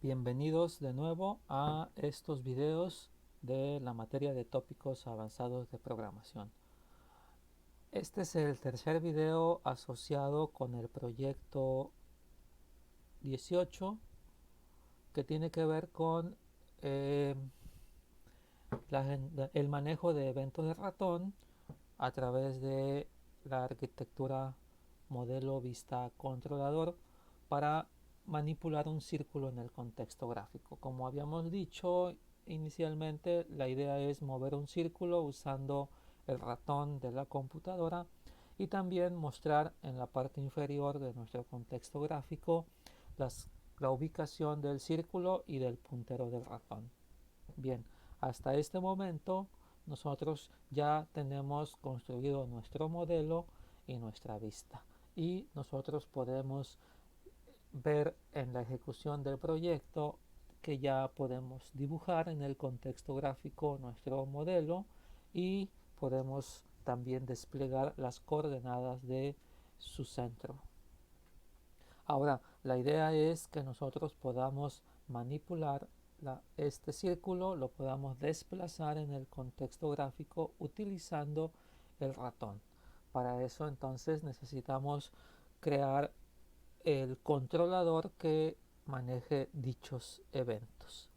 Bienvenidos de nuevo a estos videos de la materia de tópicos avanzados de programación. Este es el tercer video asociado con el proyecto 18 que tiene que ver con eh, el manejo de eventos de ratón a través de la arquitectura modelo vista controlador para manipular un círculo en el contexto gráfico. Como habíamos dicho inicialmente, la idea es mover un círculo usando el ratón de la computadora y también mostrar en la parte inferior de nuestro contexto gráfico la ubicación del círculo y del puntero del ratón. Bien, hasta este momento nosotros ya tenemos construido nuestro modelo y nuestra vista, y nosotros podemos ver en la ejecución del proyecto que ya podemos dibujar en el contexto gráfico nuestro modelo y podemos también desplegar las coordenadas de su centro. Ahora, la idea es que nosotros podamos manipular este círculo, lo podamos desplazar en el contexto gráfico utilizando el ratón. Para eso entonces necesitamos crear el controlador que maneje dichos eventos.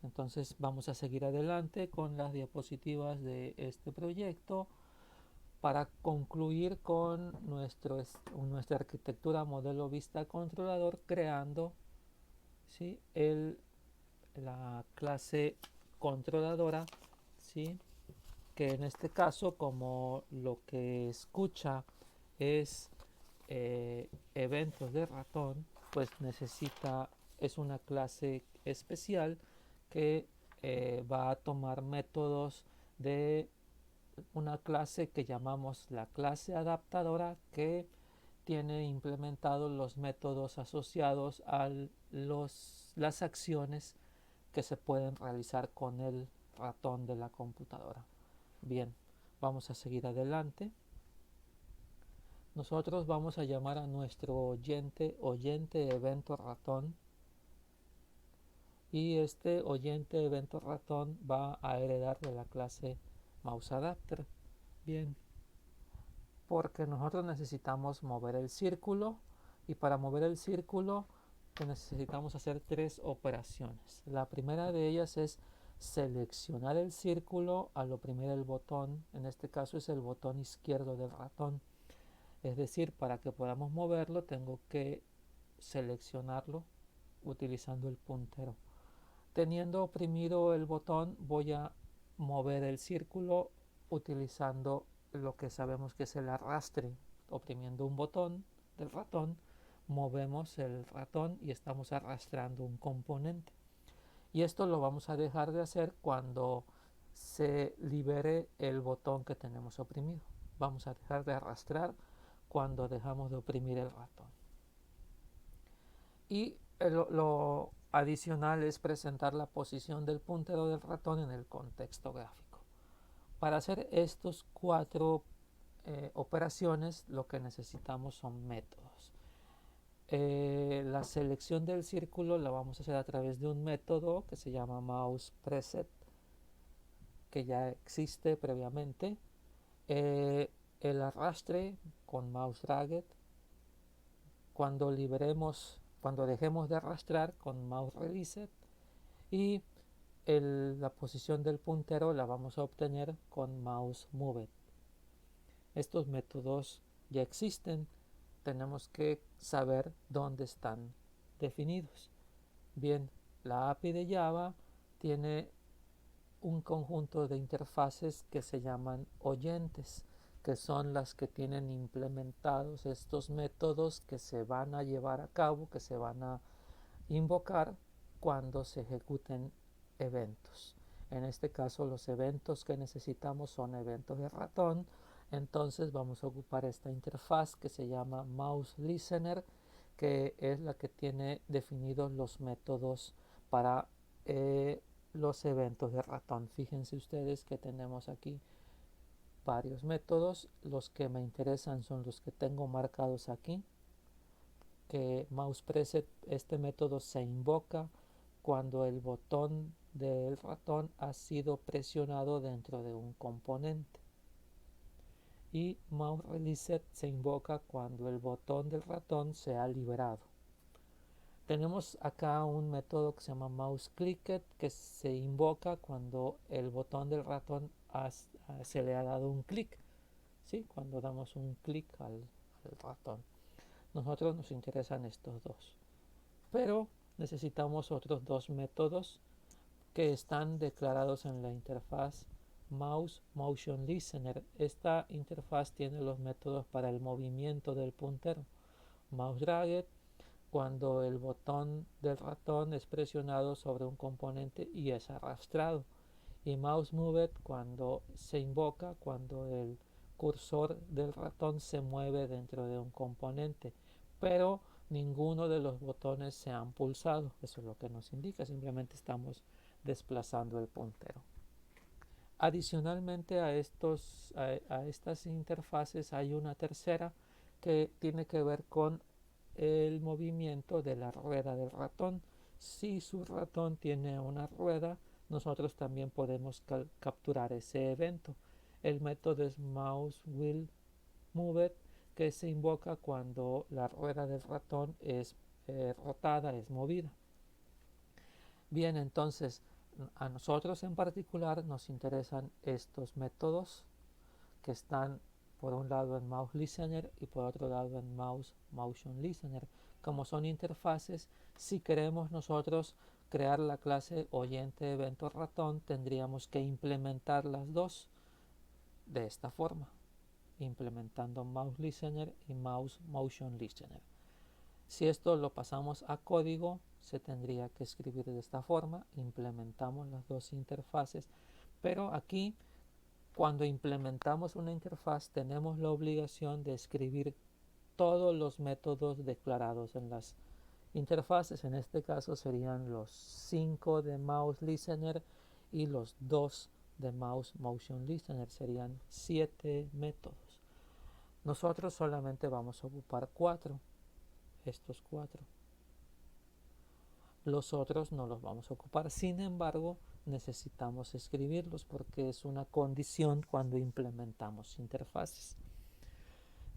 Entonces vamos a seguir adelante con las diapositivas de este proyecto para concluir con nuestra arquitectura modelo vista controlador creando, ¿sí?, la clase controladora, ¿sí?, que en este caso, como lo que escucha es eventos de ratón, pues es una clase especial que va a tomar métodos de una clase que llamamos la clase adaptadora, que tiene implementados los métodos asociados a las acciones que se pueden realizar con el ratón de la computadora. Bien, vamos a seguir adelante. Nosotros vamos a llamar a nuestro oyente evento ratón, y este oyente evento ratón va a heredar de la clase mouseAdapter. Bien, porque nosotros necesitamos mover el círculo, y para mover el círculo necesitamos hacer tres operaciones. La primera de ellas es seleccionar el círculo al oprimir el botón, en este caso es el botón izquierdo del ratón. Es decir, para que podamos moverlo tengo que seleccionarlo utilizando el puntero. Teniendo oprimido el botón, voy a mover el círculo utilizando lo que sabemos que es el arrastre. Oprimiendo un botón del ratón, movemos el ratón y estamos arrastrando un componente. Y esto lo vamos a dejar de hacer cuando se libere el botón que tenemos oprimido. Vamos a dejar de arrastrar cuando dejamos de oprimir el ratón. Y lo adicional es presentar la posición del puntero del ratón en el contexto gráfico. Para hacer estos cuatro operaciones, lo que necesitamos son métodos. La selección del círculo la vamos a hacer a través de un método que se llama mousePreset, que ya existe previamente. El arrastre con mouseDragged, cuando dejemos de arrastrar con mouseReleased, y la posición del puntero la vamos a obtener con mouseMoved. Estos métodos ya existen, tenemos que saber dónde están definidos. Bien, la API de Java tiene un conjunto de interfaces que se llaman oyentes, que son las que tienen implementados estos métodos que se van a llevar a cabo, que se van a invocar cuando se ejecuten eventos. En este caso, los eventos que necesitamos son eventos de ratón. Entonces vamos a ocupar esta interfaz que se llama mouseListener, que es la que tiene definidos los métodos para los eventos de ratón. Fíjense ustedes que tenemos aquí varios métodos. Los que me interesan son los que tengo marcados aquí. que mouse preset, este método se invoca cuando el botón del ratón ha sido presionado dentro de un componente. Y mouse release set se invoca cuando el botón del ratón se ha liberado. Tenemos acá un método que se llama mouse clicked, que se invoca cuando el botón del ratón se le ha dado un clic, ¿sí? Cuando damos un clic al ratón. Nosotros nos interesan estos dos, pero necesitamos otros dos métodos que están declarados en la interfaz mouse motion listener. Esta interfaz tiene los métodos para el movimiento del puntero. Mouse dragged, cuando el botón del ratón es presionado sobre un componente y es arrastrado, y mouse moved, cuando se invoca cuando el cursor del ratón se mueve dentro de un componente, pero ninguno de los botones se han pulsado. Eso es lo que nos indica, simplemente estamos desplazando el puntero. Adicionalmente a estas interfaces hay una tercera que tiene que ver con el movimiento de la rueda del ratón. Si su ratón tiene una rueda, nosotros también podemos capturar ese evento. El método es mouse wheel moved, que se invoca cuando la rueda del ratón es rotada, es movida. Bien, entonces a nosotros en particular nos interesan estos métodos que están por un lado en mouse listener y por otro lado en mouse motion listener. Como son interfaces, si queremos nosotros crear la clase oyente evento ratón, tendríamos que implementar las dos de esta forma, implementando mouse listener y mouse motion listener. Si esto lo pasamos a código, se tendría que escribir de esta forma. Implementamos las dos interfaces, pero aquí cuando implementamos una interfaz tenemos la obligación de escribir todos los métodos declarados en las interfaces. En este caso serían los 5 de mouse listener y los 2 de mouse motion listener, serían 7 métodos. Nosotros solamente vamos a ocupar 4, estos 4. Los otros no los vamos a ocupar. Sin embargo, necesitamos escribirlos porque es una condición cuando implementamos interfaces.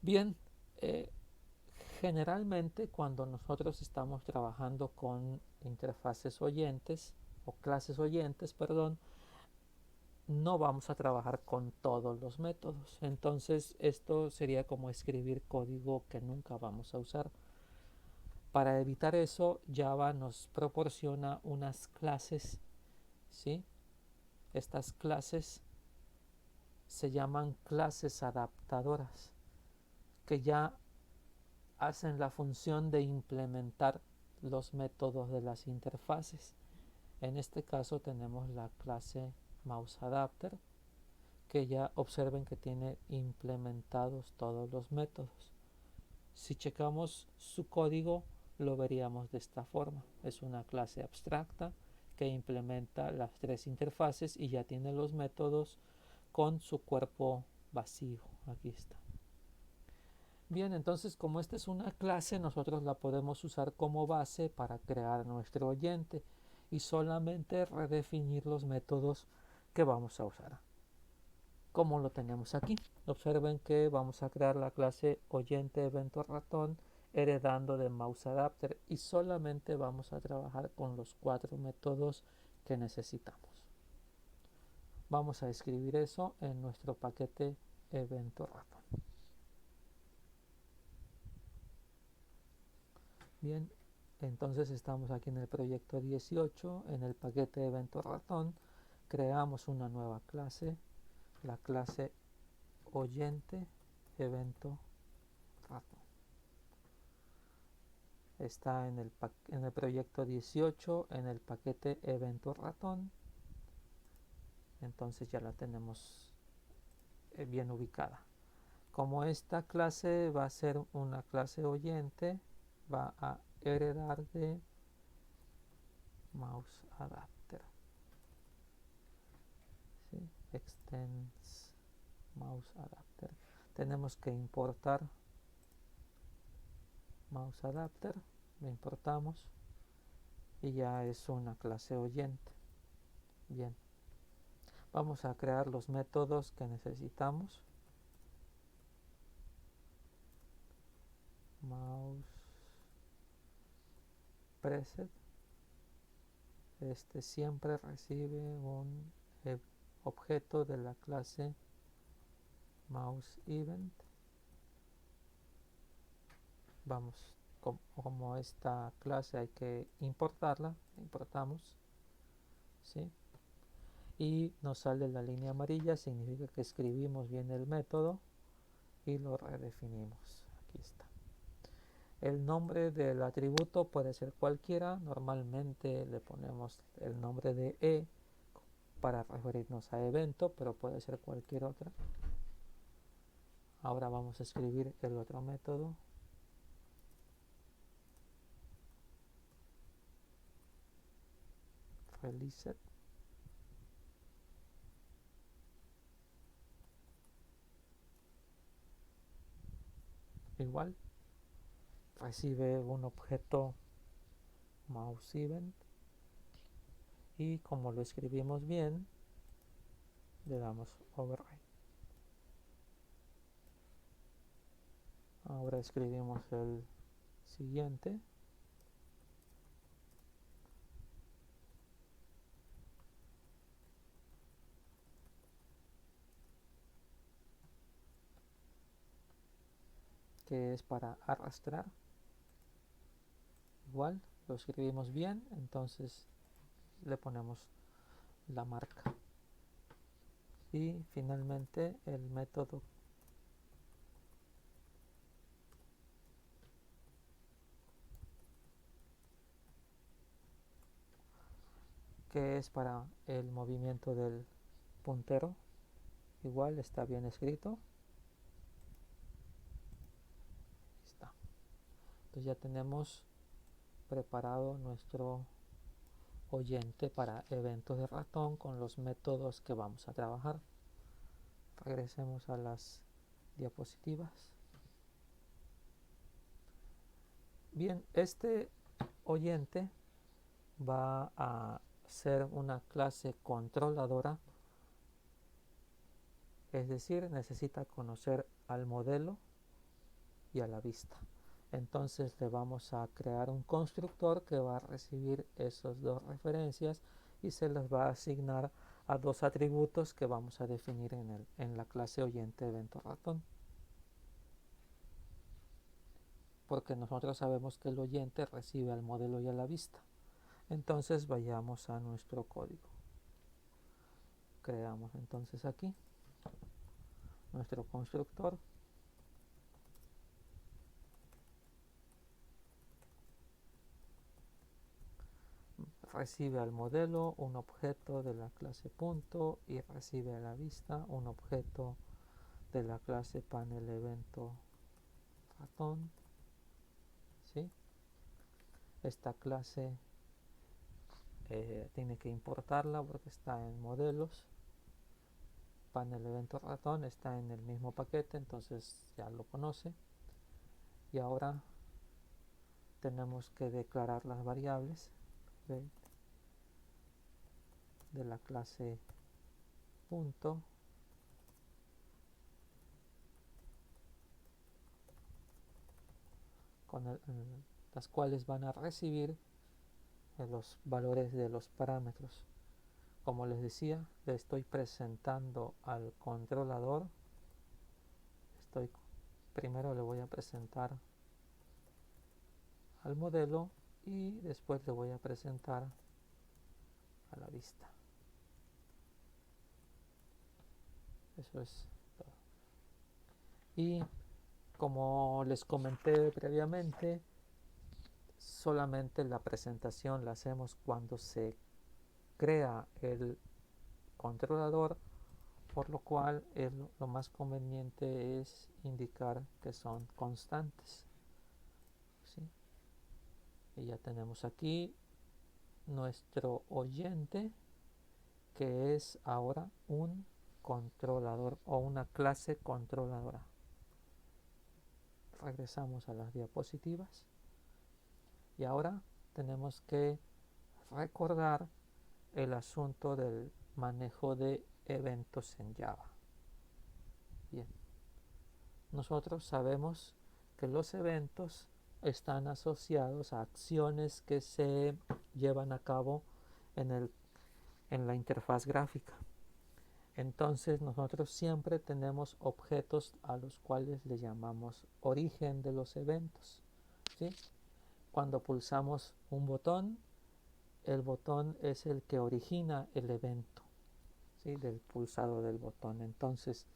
Bien, generalmente cuando nosotros estamos trabajando con interfaces oyentes o clases oyentes, perdón, no vamos a trabajar con todos los métodos. Entonces esto sería como escribir código que nunca vamos a usar. Para evitar eso, Java nos proporciona unas clases, ¿sí? Estas clases se llaman clases adaptadoras, que ya hacen la función de implementar los métodos de las interfaces. En este caso tenemos la clase mouseAdapter, que ya observen que tiene implementados todos los métodos. Si checamos su código, lo veríamos de esta forma. Es una clase abstracta que implementa las tres interfaces y ya tiene los métodos con su cuerpo vacío. Aquí está. Bien, entonces como esta es una clase, nosotros la podemos usar como base para crear nuestro oyente y solamente redefinir los métodos que vamos a usar. Como lo tenemos aquí. Observen que vamos a crear la clase oyente evento ratón heredando de mouseAdapter y solamente vamos a trabajar con los 4 métodos que necesitamos. Vamos a escribir eso en nuestro paquete evento ratón. Bien, entonces estamos aquí en el proyecto 18, en el paquete evento ratón, creamos una nueva clase, la clase oyente evento ratón. Está en el proyecto 18, en el paquete evento ratón, entonces ya la tenemos bien ubicada. Como esta clase va a ser una clase oyente, va a heredar de mouseAdapter. ¿Sí? Extends mouseAdapter. Tenemos que importar mouse adapter, lo importamos y ya es una clase oyente. Bien, vamos a crear los métodos que necesitamos. Mouse preset, este siempre recibe un objeto de la clase mouse event. Vamos, como esta clase hay que importarla, importamos, ¿sí? Y nos sale la línea amarilla, significa que escribimos bien el método y lo redefinimos. Aquí está. El nombre del atributo puede ser cualquiera, normalmente le ponemos el nombre de E para referirnos a evento, pero puede ser cualquier otra. Ahora vamos a escribir el otro método. Release. Igual recibe un objeto mouse event y como lo escribimos bien le damos override. Ahora escribimos el siguiente. Que es para arrastrar. Igual lo escribimos bien, entonces le ponemos la marca. Y finalmente el método que es para el movimiento del puntero. Igual está bien escrito. Está. Entonces ya tenemos preparado nuestro oyente para eventos de ratón con los métodos que vamos a trabajar. Regresemos a las diapositivas. Bien, este oyente va a ser una clase controladora, es decir, necesita conocer al modelo y a la vista. Entonces le vamos a crear un constructor que va a recibir esas dos referencias y se las va a asignar a dos atributos que vamos a definir en la clase oyente evento ratón. Porque nosotros sabemos que el oyente recibe al modelo y a la vista. Entonces vayamos a nuestro código. Creamos entonces aquí nuestro constructor. Recibe al modelo un objeto de la clase punto y recibe a la vista un objeto de la clase panel evento ratón. ¿Sí? Esta clase tiene que importarla porque está en modelos. Panel evento ratón está en el mismo paquete, entonces ya lo conoce. Y ahora tenemos que declarar las variables de la clase punto con las cuales van a recibir los valores de los parámetros. Como les decía, le estoy presentando al controlador. Primero le voy a presentar al modelo y después le voy a presentar a la vista. Eso es todo. Y como les comenté previamente, solamente la presentación la hacemos cuando se crea el controlador, por lo cual lo más conveniente es indicar que son constantes. ¿Sí? Y ya tenemos aquí nuestro oyente, que es ahora un controlador o una clase controladora. regresamos a las diapositivas. Y ahora tenemos que recordar el asunto del manejo de eventos en Java. Bien, nosotros sabemos que los eventos están asociados a acciones que se llevan a cabo en la interfaz gráfica. Entonces nosotros siempre tenemos objetos a los cuales le llamamos origen de los eventos, ¿sí? Cuando pulsamos un botón, el botón es el que origina el evento, ¿sí? Del pulsado del botón. Entonces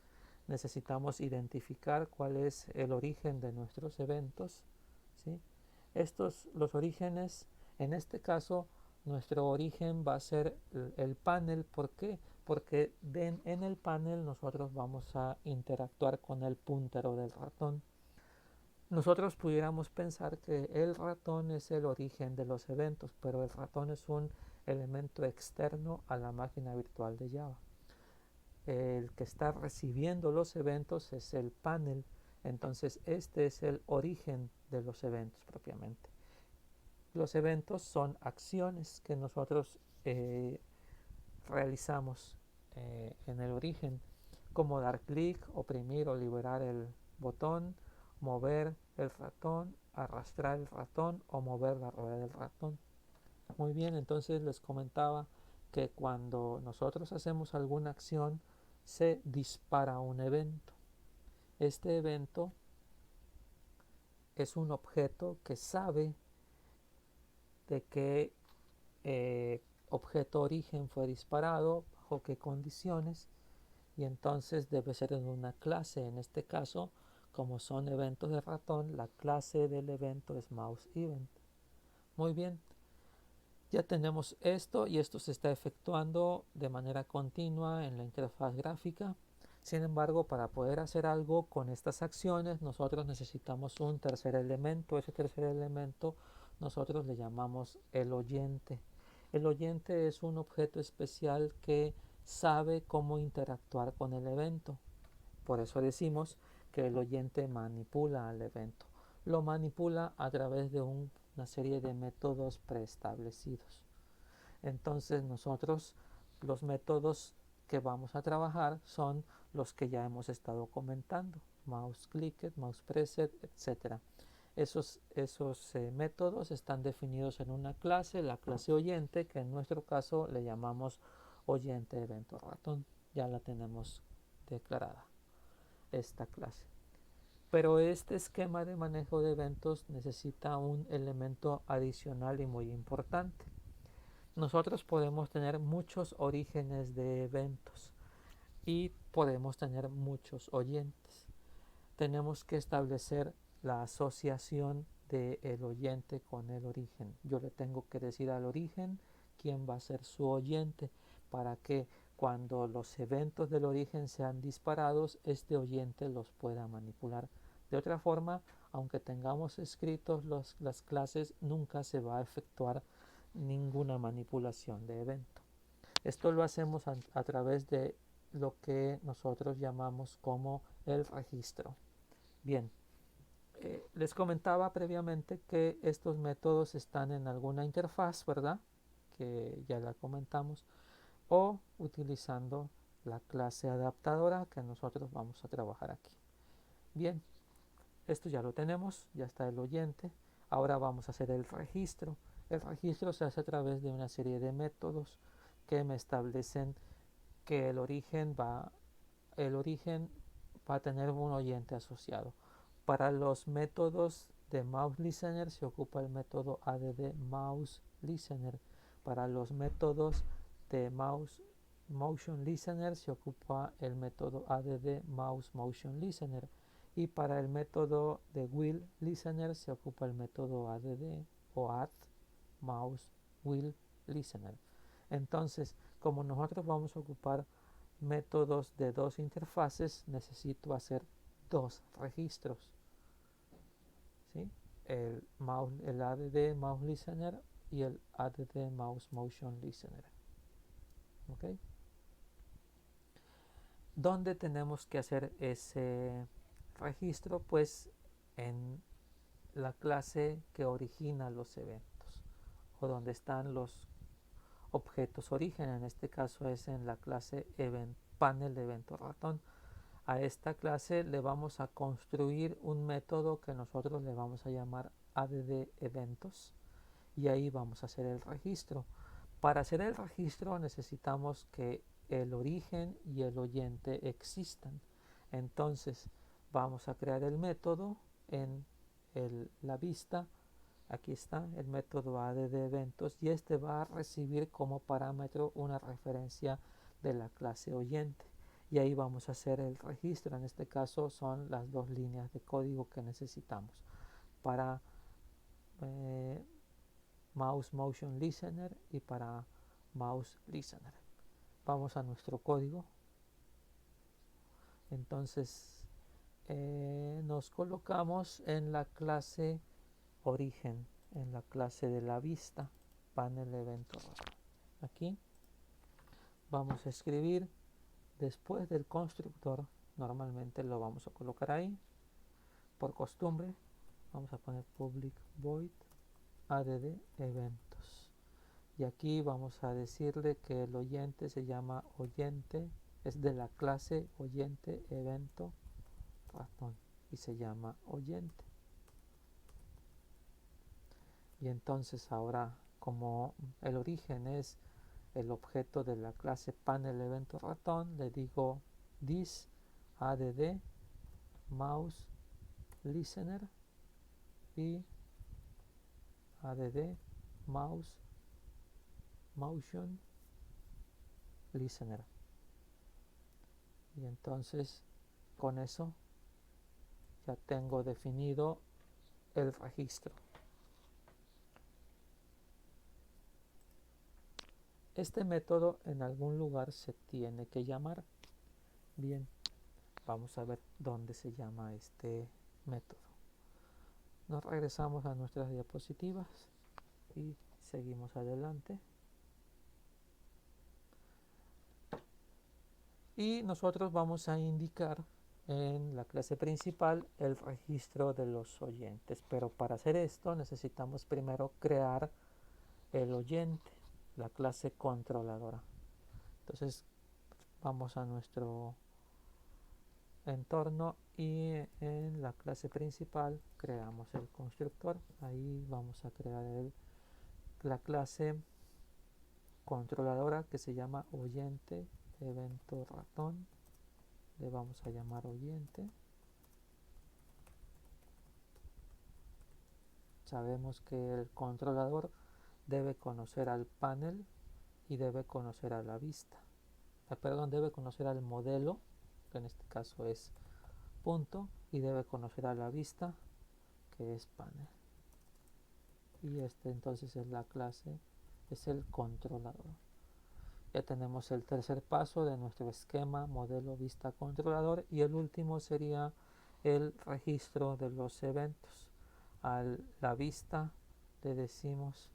necesitamos identificar cuál es el origen de nuestros eventos, ¿sí? Los orígenes, en este caso, nuestro origen va a ser el panel. ¿Por qué? Porque en el panel nosotros vamos a interactuar con el puntero del ratón. Nosotros pudiéramos pensar que el ratón es el origen de los eventos, pero el ratón es un elemento externo a la máquina virtual de Java. El que está recibiendo los eventos es el panel, entonces este es el origen de los eventos propiamente. Los eventos son acciones que nosotros realizamos en el origen, como dar clic, oprimir o liberar el botón, mover el ratón, arrastrar el ratón o mover la rueda del ratón. Muy bien, entonces les comentaba que cuando nosotros hacemos alguna acción se dispara un evento. Este evento es un objeto que sabe de qué objeto origen fue disparado, bajo qué condiciones, y entonces debe ser en una clase. En este caso, como son eventos de ratón, la clase del evento es MouseEvent. Muy bien, ya tenemos esto y esto se está efectuando de manera continua en la interfaz gráfica. Sin embargo, para poder hacer algo con estas acciones, nosotros necesitamos un tercer elemento. Ese tercer elemento nosotros le llamamos el oyente. El oyente es un objeto especial que sabe cómo interactuar con el evento. Por eso decimos que el oyente manipula al evento. Lo manipula a través de una serie de métodos preestablecidos. Entonces nosotros los métodos que vamos a trabajar son los que ya hemos estado comentando: mouse clicked, mouse pressed, etc. Esos métodos están definidos en una clase, la clase oyente, que en nuestro caso le llamamos oyente evento ratón. Ya la tenemos declarada esta clase. Pero este esquema de manejo de eventos necesita un elemento adicional y muy importante. Nosotros podemos tener muchos orígenes de eventos y podemos tener muchos oyentes. Tenemos que establecer la asociación del oyente con el origen. Yo le tengo que decir al origen quién va a ser su oyente para que cuando los eventos del origen sean disparados, este oyente los pueda manipular. De otra forma, aunque tengamos escritos las clases, nunca se va a efectuar ninguna manipulación de evento. Esto lo hacemos a través de lo que nosotros llamamos como el registro. Bien, les comentaba previamente que estos métodos están en alguna interfaz, ¿verdad? Que ya la comentamos, o utilizando la clase adaptadora que nosotros vamos a trabajar aquí. Bien, esto ya lo tenemos, ya está el oyente. Ahora vamos a hacer el registro. El registro se hace a través de una serie de métodos que me establecen que el origen va a tener un oyente asociado. Para los métodos de mouse listener se ocupa el método add mouse listener. Para los métodos de mouse motion listener se ocupa el método add mouse motion listener. Y para el método de wheel listener se ocupa el método add o add mouse wheel listener. Entonces, como nosotros vamos a ocupar métodos de dos interfaces, necesito hacer dos registros, ¿sí? El add mouse listener y el add mouse motion listener. ¿Okay? ¿Dónde tenemos que hacer ese registro? Pues en la clase que origina los eventos o donde están los objetos origen. En este caso es en la clase panel de evento ratón. A esta clase le vamos a construir un método que nosotros le vamos a llamar add eventos y ahí vamos a hacer el registro. Para hacer el registro necesitamos que el origen y el oyente existan. Entonces vamos a crear el método en la vista. Aquí está el método add eventos y este va a recibir como parámetro una referencia de la clase oyente. Y ahí vamos a hacer el registro. En este caso son las dos líneas de código que necesitamos para mouse motion listener y para mouse listener. Vamos a nuestro código. Entonces nos colocamos en la clase origen, en la clase de la vista, panel evento. Aquí vamos a escribir después del constructor, normalmente lo vamos a colocar ahí por costumbre. Vamos a poner public void add eventos y aquí vamos a decirle que el oyente se llama oyente, es de la clase oyente evento ratón y se llama oyente. Y entonces ahora, como el origen es el objeto de la clase panel evento ratón, le digo this add mouse listener y add mouse motion listener. Y entonces con eso ya tengo definido el registro. Este método en algún lugar se tiene que llamar. Bien, vamos a ver dónde se llama este método. Nos regresamos a nuestras diapositivas y seguimos adelante. Y nosotros vamos a indicar en la clase principal el registro de los oyentes. Pero para hacer esto necesitamos primero crear el oyente, la clase controladora. Entonces vamos a nuestro entorno y en la clase principal creamos el constructor. Ahí vamos a crear la clase controladora que se llama oyente evento ratón. Le vamos a llamar oyente. Sabemos que el controlador debe conocer al panel y debe conocer a la vista. Debe conocer al modelo, que en este caso es punto, y debe conocer a la vista, que es panel. Y este entonces es la clase, es el controlador. Ya tenemos el tercer paso de nuestro esquema modelo vista controlador y el último sería el registro de los eventos. A la vista le decimos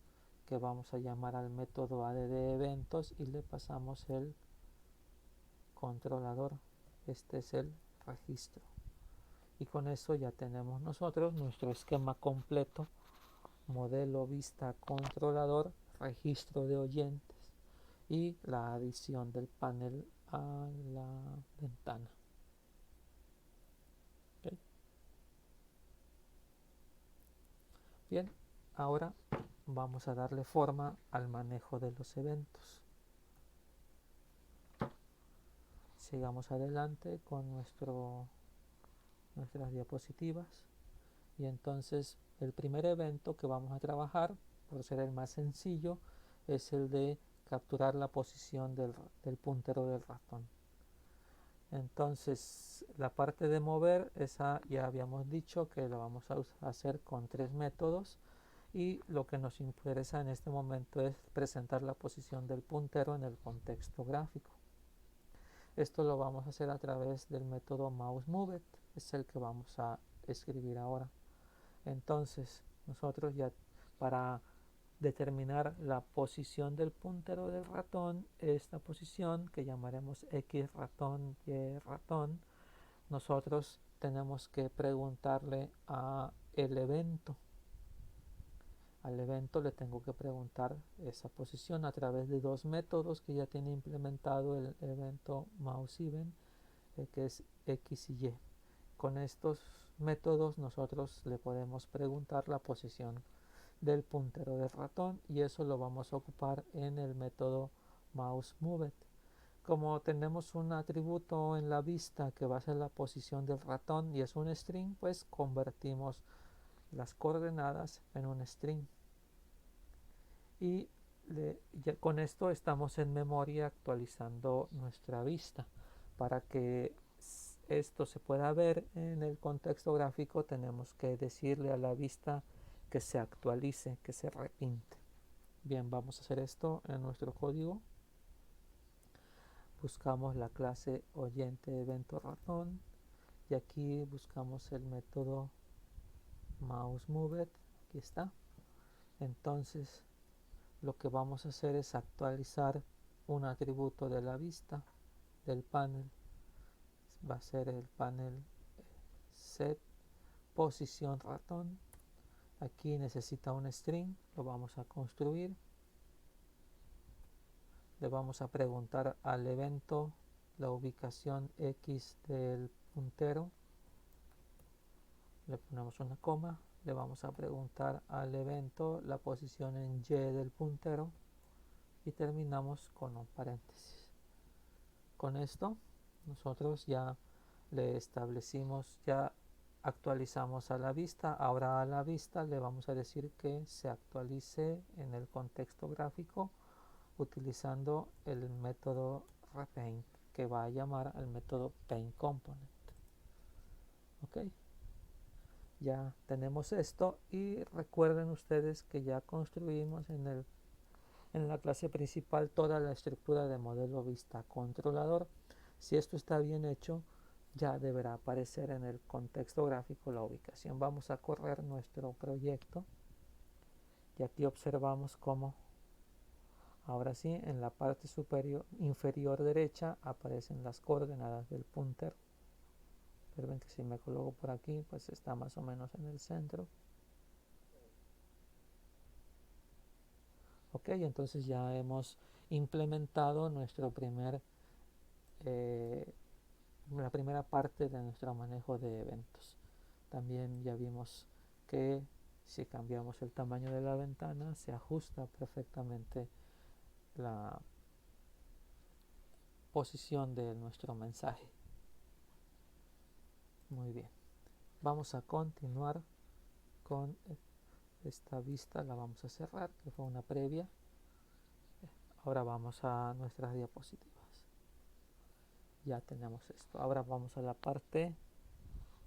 que vamos a llamar al método add eventos y le pasamos el controlador. Este es el registro. Y con eso ya tenemos nosotros nuestro esquema completo: modelo vista controlador, registro de oyentes y la adición del panel a la ventana. ¿Okay? Bien, ahora vamos a darle forma al manejo de los eventos. Sigamos adelante con nuestras diapositivas. Y entonces el primer evento que vamos a trabajar, por ser el más sencillo, es el de capturar la posición del puntero del ratón. Entonces la parte de mover, esa ya habíamos dicho que lo vamos a hacer con 3 métodos y lo que nos interesa en este momento es presentar la posición del puntero en el contexto gráfico. Esto lo vamos a hacer a través del método mouseMoved, es el que vamos a escribir ahora. Entonces nosotros ya para determinar la posición del puntero del ratón, esta posición que llamaremos X ratón, Y ratón, nosotros tenemos que preguntarle a el evento. Al evento le tengo que preguntar esa posición a través de dos métodos que ya tiene implementado el evento mouseEvent, que es X y Y. Con estos métodos nosotros le podemos preguntar la posición del puntero del ratón y eso lo vamos a ocupar en el método mouseMoved. Como tenemos un atributo en la vista que va a ser la posición del ratón y es un string, pues convertimos las coordenadas en un string. Y ya con esto estamos en memoria actualizando nuestra vista. Para que esto se pueda ver en el contexto gráfico tenemos que decirle a la vista que se actualice, que se repinte. Bien, vamos a hacer esto en nuestro código. Buscamos la clase oyente evento ratón y aquí buscamos el método mouseMoved. Aquí está. Entonces lo que vamos a hacer es actualizar un atributo de la vista del panel. Va a ser el panel set posición ratón. Aquí necesita un string, lo vamos a construir. Le vamos a preguntar al evento la ubicación X del puntero. Le ponemos una coma. Le vamos a preguntar al evento la posición en Y del puntero y terminamos con un paréntesis. Con esto nosotros ya le establecimos, ya actualizamos a la vista. Ahora a la vista le vamos a decir que se actualice en el contexto gráfico utilizando el método repaint que va a llamar al método paintComponent. Ok, ya tenemos esto y recuerden ustedes que ya construimos en la clase principal toda la estructura de modelo vista controlador. Si esto está bien hecho, ya deberá aparecer en el contexto gráfico la ubicación. Vamos a correr nuestro proyecto y aquí observamos cómo ahora sí en la parte inferior derecha aparecen las coordenadas del puntero. Pero ven que si me coloco por aquí pues está más o menos en el centro. Ok, entonces ya hemos implementado la primera parte de nuestro manejo de eventos. También ya vimos que si cambiamos el tamaño de la ventana se ajusta perfectamente la posición de nuestro mensaje. Muy bien, vamos a continuar con esta vista, la vamos a cerrar, que fue una previa. Ahora vamos a nuestras diapositivas. Ya tenemos esto. Ahora vamos a la parte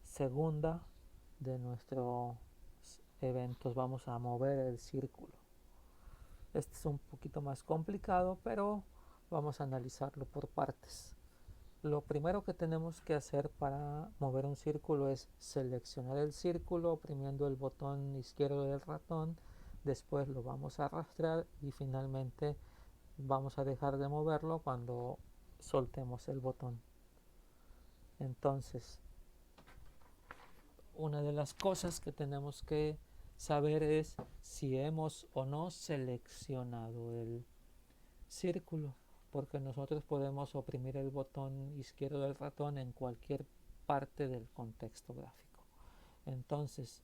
segunda de nuestros eventos. Vamos a mover el círculo. Este es un poquito más complicado, pero vamos a analizarlo por partes. Lo primero que tenemos que hacer para mover un círculo es seleccionar el círculo oprimiendo el botón izquierdo del ratón. Después lo vamos a arrastrar y finalmente vamos a dejar de moverlo cuando soltemos el botón. Entonces, una de las cosas que tenemos que saber es si hemos o no seleccionado el círculo, porque nosotros podemos oprimir el botón izquierdo del ratón en cualquier parte del contexto gráfico. Entonces,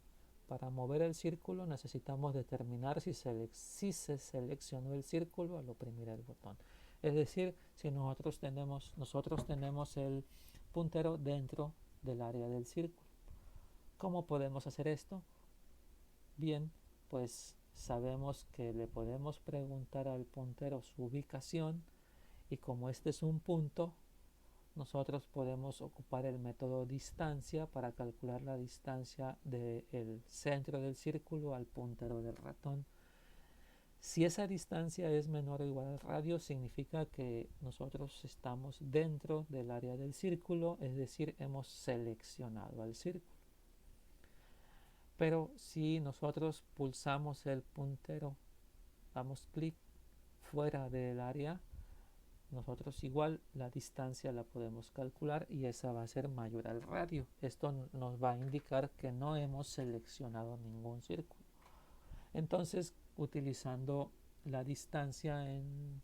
para mover el círculo necesitamos determinar si se seleccionó el círculo al oprimir el botón. Es decir, si nosotros tenemos el puntero dentro del área del círculo. ¿Cómo podemos hacer esto? Bien, pues sabemos que le podemos preguntar al puntero su ubicación y como este es un punto, nosotros podemos ocupar el método distancia para calcular la distancia del centro del círculo al puntero del ratón. Si esa distancia es menor o igual al radio, significa que nosotros estamos dentro del área del círculo, es decir, hemos seleccionado al círculo. Pero si nosotros pulsamos el puntero, damos clic fuera del área, nosotros igual la distancia la podemos calcular y esa va a ser mayor al radio. Esto nos va a indicar que no hemos seleccionado ningún círculo. Entonces, utilizando la distancia en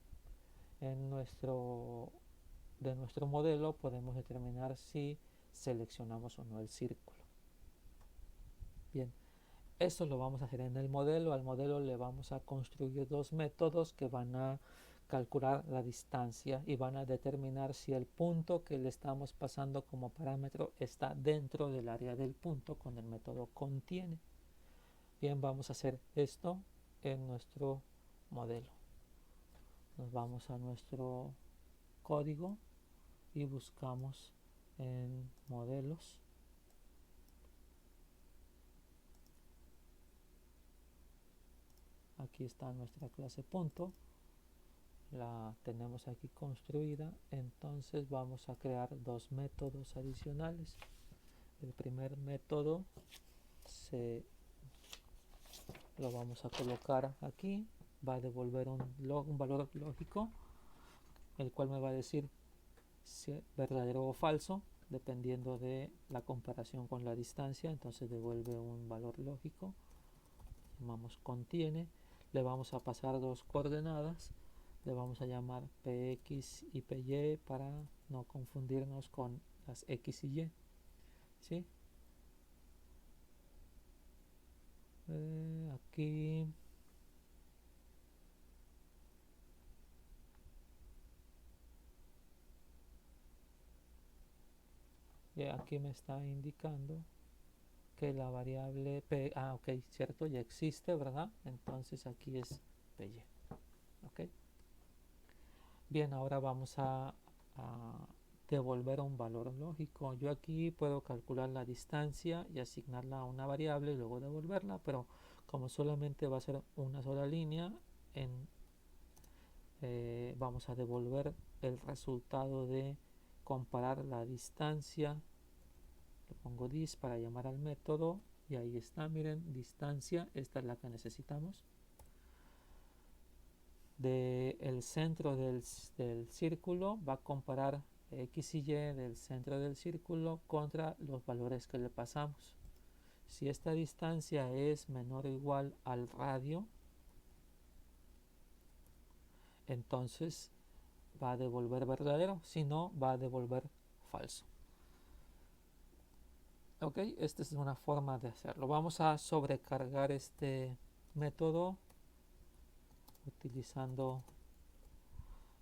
de nuestro modelo, podemos determinar si seleccionamos o no el círculo. Bien, esto lo vamos a hacer en el modelo. Al modelo le vamos a construir dos métodos que van a calcular la distancia y van a determinar si el punto que le estamos pasando como parámetro está dentro del área del punto con el método contiene. Bien, vamos a hacer esto en nuestro modelo. Nos vamos a nuestro código y buscamos en modelos. Aquí está nuestra clase punto. La tenemos aquí construida. Entonces vamos a crear dos métodos adicionales. El primer método lo vamos a colocar aquí. Va a devolver un valor lógico, el cual me va a decir si es verdadero o falso, dependiendo de la comparación con la distancia. Entonces devuelve un valor lógico. Llamamos contiene. Le vamos a pasar dos coordenadas. Le vamos a llamar px y py para no confundirnos con las x y y. ¿Sí? Aquí aquí me está indicando que la variable p, ok, cierto, ya existe, ¿verdad? Entonces aquí es py. Ok. Bien, ahora vamos a devolver un valor lógico. Yo aquí puedo calcular la distancia y asignarla a una variable y luego devolverla, pero como solamente va a ser una sola línea, vamos a devolver el resultado de comparar la distancia. Le pongo dis para llamar al método y ahí está, miren, distancia, esta es la que necesitamos. Del centro del círculo va a comparar x y y del centro del círculo contra los valores que le pasamos. Si esta distancia es menor o igual al radio, entonces va a devolver verdadero, si no va a devolver falso. Ok, esta es una forma de hacerlo. Vamos a sobrecargar este método utilizando,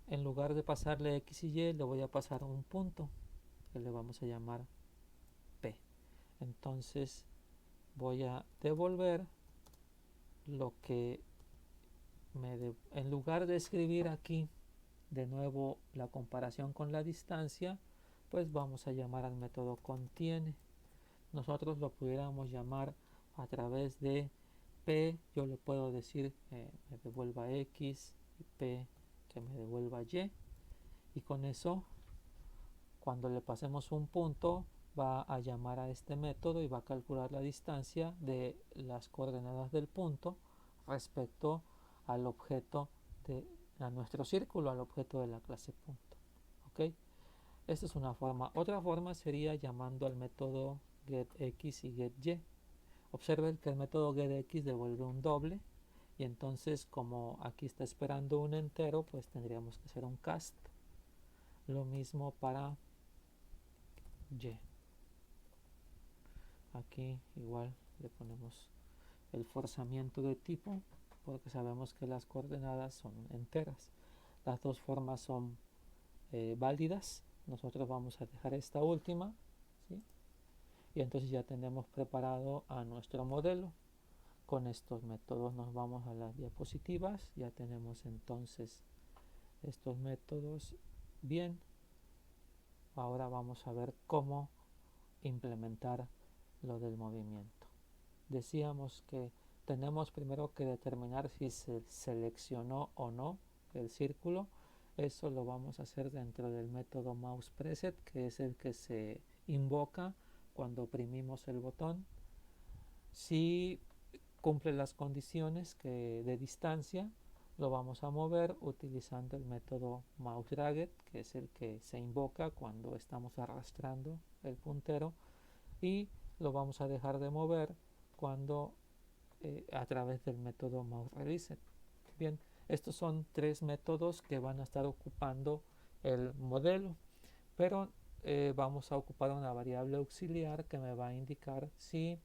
en lugar de pasarle x y y, le voy a pasar un punto que le vamos a llamar p. Entonces voy a devolver lo que en lugar de escribir aquí de nuevo la comparación con la distancia, pues vamos a llamar al método contiene. Nosotros lo pudiéramos llamar a través de p, yo le puedo decir me devuelva x y p que me devuelva y, y con eso cuando le pasemos un punto va a llamar a este método y va a calcular la distancia de las coordenadas del punto respecto al objeto a nuestro círculo, al objeto de la clase punto. ¿Ok? Esta es una forma. Otra forma sería llamando al método getX y getY. Observen que el método getX devuelve un doble y entonces como aquí está esperando un entero, pues tendríamos que hacer un cast. Lo mismo para y. Aquí igual le ponemos el forzamiento de tipo porque sabemos que las coordenadas son enteras. Las dos formas son válidas. Nosotros vamos a dejar esta última, ¿sí? Y entonces ya tenemos preparado a nuestro modelo. Con estos métodos nos vamos a las diapositivas. Ya tenemos entonces estos métodos bien. Ahora vamos a ver cómo implementar lo del movimiento. Decíamos que tenemos primero que determinar si se seleccionó o no el círculo. Eso lo vamos a hacer dentro del método mousePreset, que es el que se invoca cuando oprimimos el botón. Si cumple las condiciones de distancia, lo vamos a mover utilizando el método mouseDragged, que es el que se invoca cuando estamos arrastrando el puntero, y lo vamos a dejar de mover cuando a través del método mouseRelease. Bien, estos son tres métodos que van a estar ocupando el modelo, pero vamos a ocupar una variable auxiliar que me va a indicar si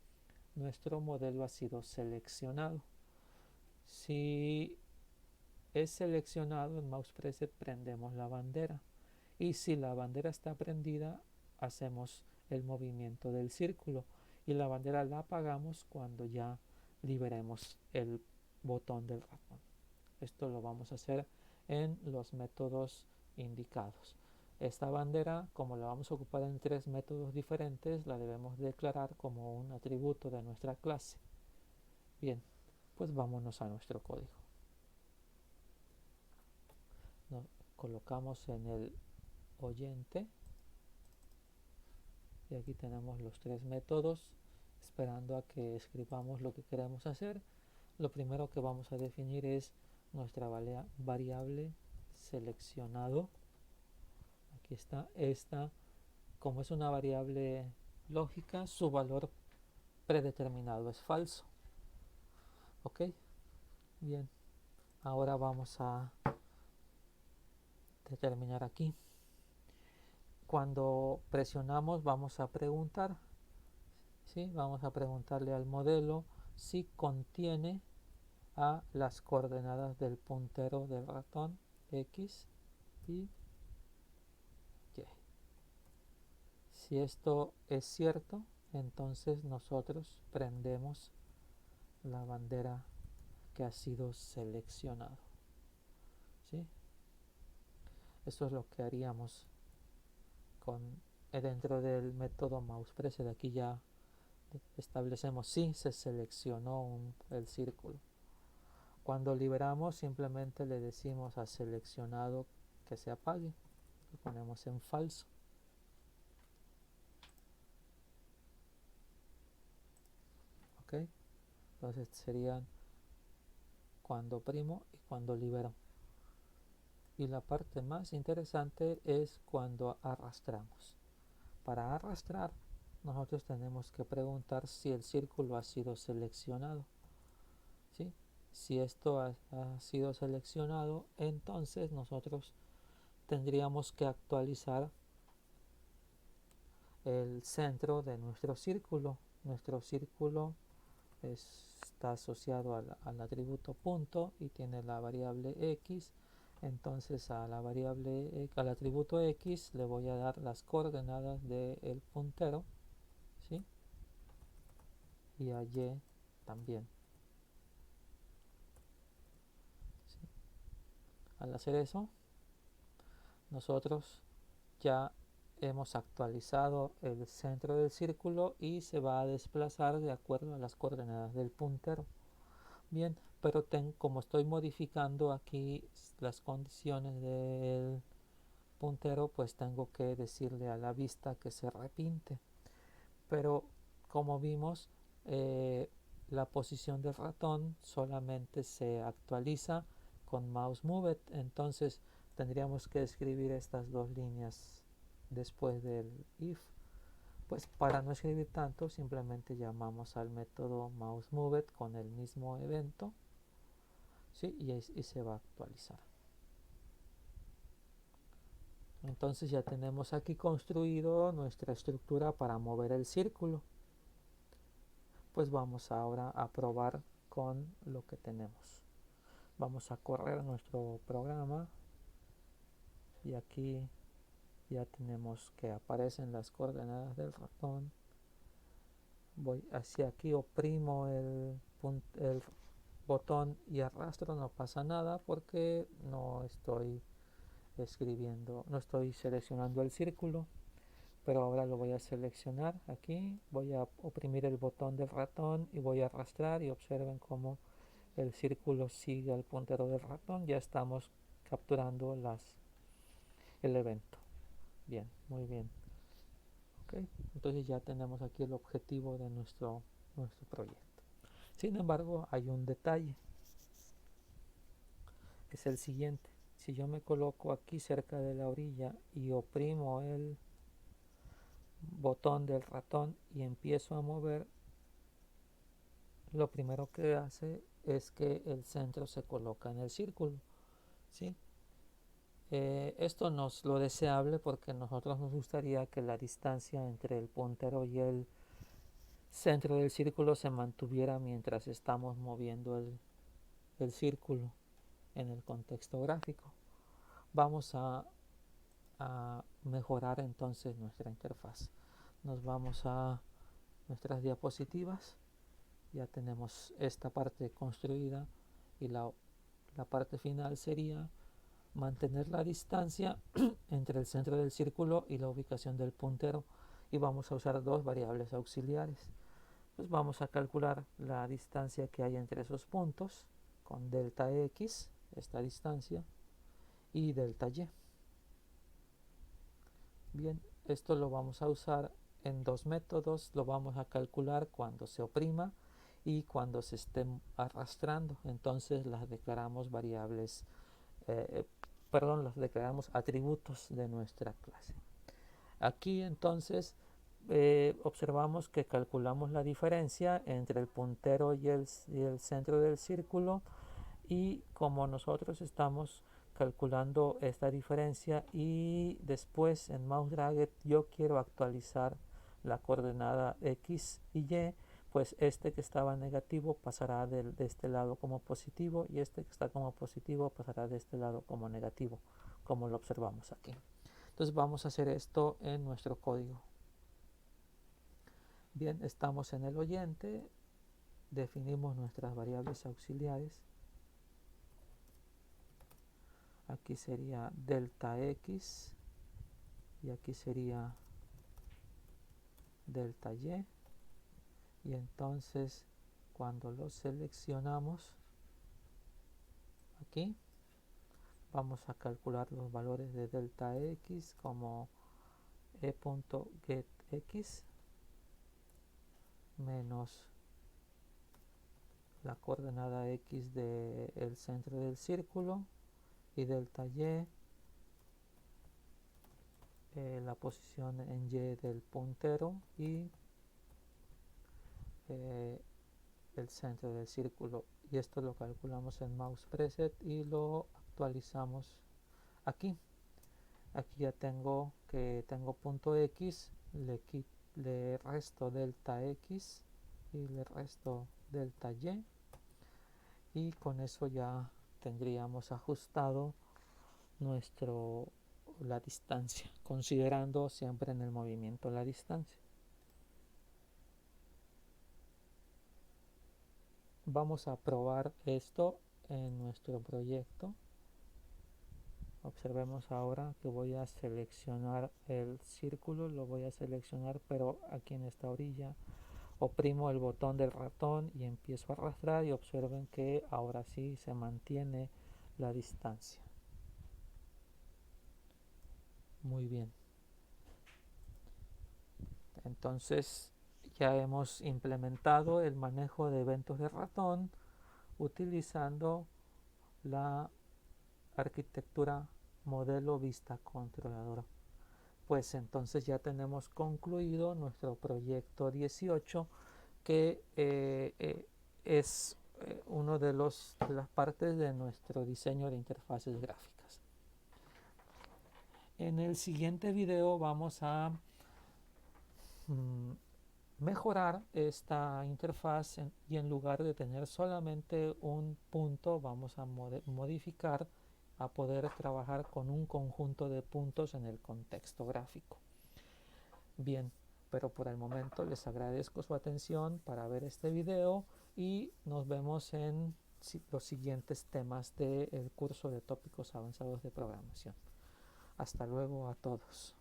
nuestro modelo ha sido seleccionado. Si es seleccionado en mouse preset, prendemos la bandera, y si la bandera está prendida, hacemos el movimiento del círculo, y la bandera la apagamos cuando ya liberemos el botón del ratón. Esto lo vamos a hacer en los métodos indicados. Esta bandera, como la vamos a ocupar en tres métodos diferentes, la debemos declarar como un atributo de nuestra clase. Bien, pues vámonos a nuestro código. Nos colocamos en el oyente y aquí tenemos los tres métodos, esperando a que escribamos lo que queremos hacer. Lo primero que vamos a definir es nuestra variable seleccionado. Aquí está. Esta, como es una variable lógica, su valor predeterminado es falso. Ok, bien, ahora vamos a determinar aquí. Cuando presionamos vamos a preguntar, ¿sí? Vamos a preguntarle al modelo si contiene a las coordenadas del puntero del ratón X y Y. Si esto es cierto, entonces nosotros prendemos la bandera que ha sido seleccionado. ¿Sí? Eso es lo que haríamos con dentro del método mousePress. De aquí ya establecemos si se seleccionó el círculo. Cuando liberamos, simplemente le decimos a seleccionado que se apague. Lo ponemos en falso. ¿Ok? Entonces serían cuando oprimo y cuando libero. Y la parte más interesante es cuando arrastramos. Para arrastrar, nosotros tenemos que preguntar si el círculo ha sido seleccionado. ¿Sí? Si esto ha sido seleccionado, entonces nosotros tendríamos que actualizar el centro de nuestro círculo. Nuestro círculo está asociado al atributo punto y tiene la variable x. Entonces al atributo x le voy a dar las coordenadas del puntero, ¿sí? Y a y también, ¿sí? Al hacer eso, nosotros ya hemos actualizado el centro del círculo y se va a desplazar de acuerdo a las coordenadas del puntero. Bien, pero como estoy modificando aquí las condiciones del puntero, pues tengo que decirle a la vista que se repinte. Pero como vimos, la posición del ratón solamente se actualiza con mouse moved, entonces tendríamos que escribir estas dos líneas después del if. Pues para no escribir tanto, simplemente llamamos al método mouseMoved con el mismo evento, ¿sí? y se va a actualizar. Entonces ya tenemos aquí construido nuestra estructura para mover el círculo. Pues vamos ahora a probar con lo que tenemos. Vamos a correr nuestro programa y aquí ya tenemos que aparecen las coordenadas del ratón. Voy hacia aquí, oprimo el botón y arrastro, no pasa nada porque no estoy escribiendo, no estoy seleccionando el círculo, pero ahora lo voy a seleccionar aquí, voy a oprimir el botón del ratón y voy a arrastrar y observen cómo el círculo sigue al puntero del ratón. Ya estamos capturando el evento. Bien, muy bien. Okay. Entonces ya tenemos aquí el objetivo de nuestro proyecto. Sin embargo, hay un detalle. es el siguiente. Si yo me coloco aquí cerca de la orilla y oprimo el botón del ratón y empiezo a mover, lo primero que hace es que el centro se coloca en el círculo, ¿sí? Esto no es lo deseable porque a nosotros nos gustaría que la distancia entre el puntero y el centro del círculo se mantuviera mientras estamos moviendo el círculo en el contexto gráfico. Vamos a mejorar entonces nuestra interfaz. Nos vamos a nuestras diapositivas. Ya tenemos esta parte construida y la parte final sería mantener la distancia entre el centro del círculo y la ubicación del puntero, y vamos a usar dos variables auxiliares. Pues vamos a calcular la distancia que hay entre esos puntos con delta x, esta distancia, y delta y. Bien, esto lo vamos a usar en dos métodos. Lo vamos a calcular cuando se oprima y cuando se esté arrastrando. Entonces las declaramos variables, las declaramos atributos de nuestra clase. Aquí entonces observamos que calculamos la diferencia entre el puntero y el centro del círculo, y como nosotros estamos calculando esta diferencia y después en mouse drag yo quiero actualizar la coordenada x y y, pues este que estaba negativo pasará de este lado como positivo y este que está como positivo pasará de este lado como negativo, como lo observamos aquí. Entonces vamos a hacer esto en nuestro código. Bien, estamos en el oyente, definimos nuestras variables auxiliares. Aquí sería delta x y aquí sería delta y, y entonces cuando lo seleccionamos aquí vamos a calcular los valores de delta x como e.getX menos la coordenada x del centro del círculo y delta y, la posición en y del puntero y el centro del círculo, y esto lo calculamos en mouse preset y lo actualizamos aquí. Aquí ya tengo que tengo punto x, le resto delta x y le resto delta y con eso ya tendríamos ajustado la distancia, considerando siempre en el movimiento la distancia. Vamos a probar esto en nuestro proyecto. Observemos ahora que voy a seleccionar el círculo, lo voy a seleccionar, pero aquí en esta orilla oprimo el botón del ratón y empiezo a arrastrar, y observen que ahora sí se mantiene la distancia. Muy bien. Entonces ya hemos implementado el manejo de eventos de ratón utilizando la arquitectura modelo vista controlador. Pues entonces ya tenemos concluido nuestro proyecto 18, que es uno de las partes de nuestro diseño de interfaces gráficas. En el siguiente video vamos a mejorar esta interfaz y en lugar de tener solamente un punto vamos a modificar a poder trabajar con un conjunto de puntos en el contexto gráfico. Bien, pero por el momento les agradezco su atención para ver este video y nos vemos en los siguientes temas del curso de tópicos avanzados de programación. Hasta luego a todos.